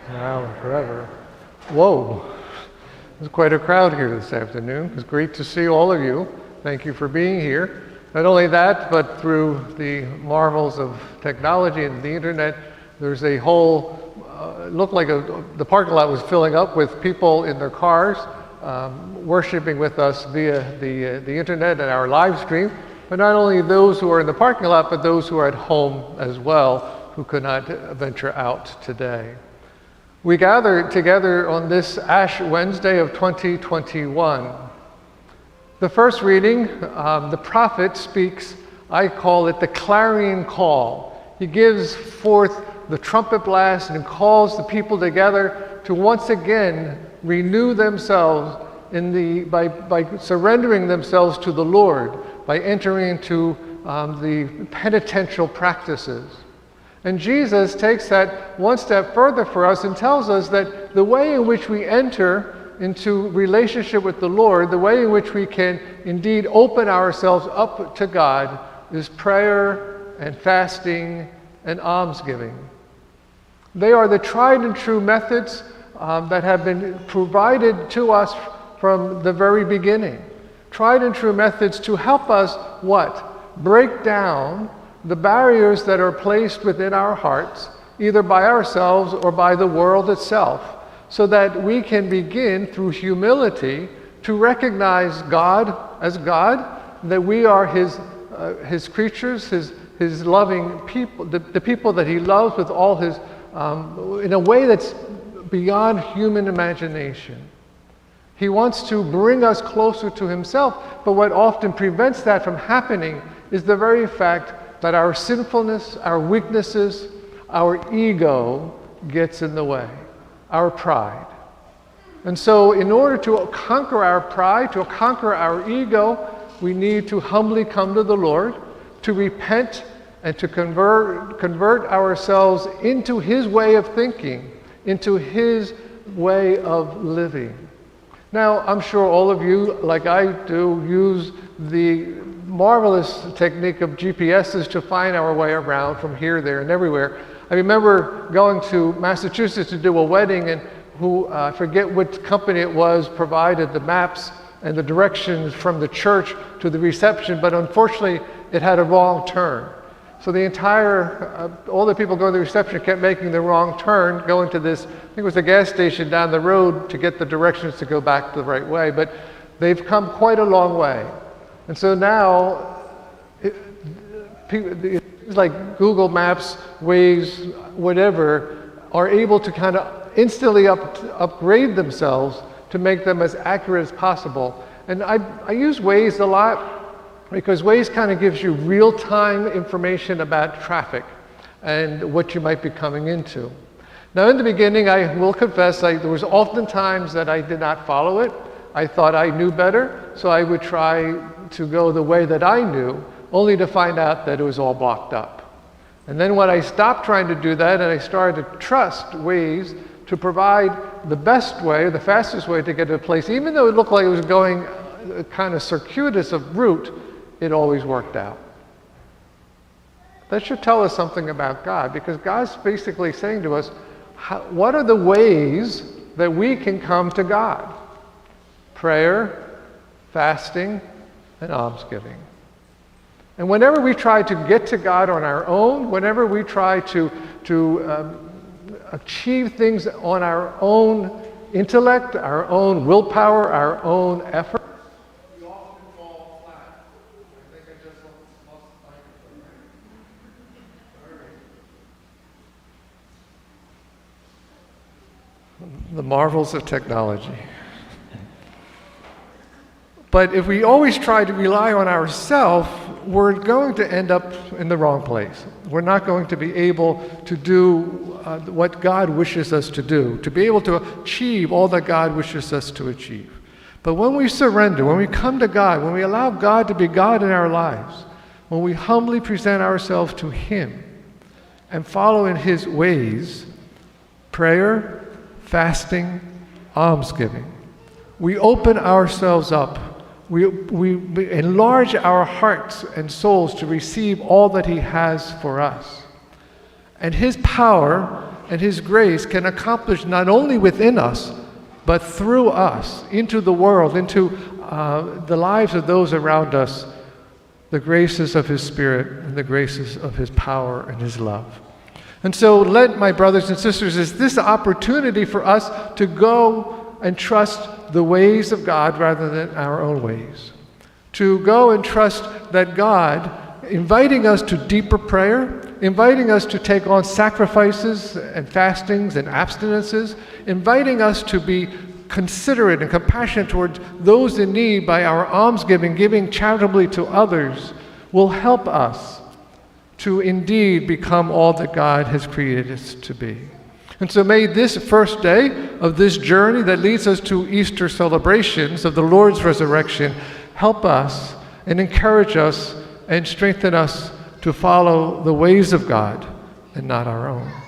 now and forever. Whoa, there's quite a crowd here this afternoon. It's great to see all of you. Thank you for being here. Not only that, but through the marvels of technology and the internet, there's a whole, looked like the parking lot was filling up with people in their cars, worshiping with us via the internet and our live stream. But not only those who are in the parking lot, but those who are at home as well, who could not venture out today. We gather together on this Ash Wednesday of 2021. The first reading, the prophet speaks, I call it the clarion call. He gives forth the trumpet blast and calls the people together to once again renew themselves by surrendering themselves to the Lord, by entering into the penitential practices. And Jesus takes that one step further for us and tells us that the way in which we enter into relationship with the Lord, the way in which we can indeed open ourselves up to God, is prayer and fasting and almsgiving. They are the tried and true methods that have been provided to us from the very beginning. Tried and true methods to help us what? Break down the barriers that are placed within our hearts, either by ourselves or by the world itself, so that we can begin through humility to recognize God as God, that we are His creatures, His loving people, the people that He loves with all His, in a way that's beyond human imagination. He wants to bring us closer to Himself, but what often prevents that from happening is the very fact that our sinfulness, our weaknesses, our ego gets in the way, our pride. And so in order to conquer our pride, to conquer our ego, we need to humbly come to the Lord, to repent and to convert ourselves into His way of thinking, into His way of living. Now, I'm sure all of you, like I do, use the marvelous technique of GPSs to find our way around from here, there, and everywhere. I remember going to Massachusetts to do a wedding, and I forget which company it was, provided the maps and the directions from the church to the reception, but unfortunately it had a wrong turn. So the all the people going to the reception kept making the wrong turn, going to this, I think it was a gas station down the road to get the directions to go back the right way, but they've come quite a long way. And so now, it's like Google Maps, Waze, whatever, are able to kind of instantly upgrade themselves to make them as accurate as possible. And I use Waze a lot because Waze kind of gives you real-time information about traffic and what you might be coming into. Now in the beginning, I will confess, there was often times that I did not follow it. I thought I knew better, so I would try to go the way that I knew, only to find out that it was all blocked up. And then when I stopped trying to do that and I started to trust Waze to provide the best way, the fastest way to get to a place, even though it looked like it was going a kind of circuitous of route, it always worked out. That should tell us something about God, because God's basically saying to us, what are the ways that we can come to God? Prayer, fasting, and almsgiving. And whenever we try to get to God on our own, whenever we try to achieve things on our own intellect, our own willpower, our own effort, we often fall flat. I think I just lost the microphone. The marvels of technology. But if we always try to rely on ourselves, we're going to end up in the wrong place. We're not going to be able to do what God wishes us to do, to be able to achieve all that God wishes us to achieve. But when we surrender, when we come to God, when we allow God to be God in our lives, when we humbly present ourselves to Him and follow in His ways, prayer, fasting, almsgiving, we open ourselves up. We enlarge our hearts and souls to receive all that He has for us. And His power and His grace can accomplish not only within us, but through us, into the world, into the lives of those around us, the graces of His Spirit and the graces of His power and His love. And so Lent, my brothers and sisters, is this opportunity for us to go and trust the ways of God rather than our own ways. To go and trust that God, inviting us to deeper prayer, inviting us to take on sacrifices and fastings and abstinences, inviting us to be considerate and compassionate towards those in need by our almsgiving, giving charitably to others, will help us to indeed become all that God has created us to be. And so may this first day of this journey that leads us to Easter celebrations of the Lord's resurrection help us and encourage us and strengthen us to follow the ways of God and not our own.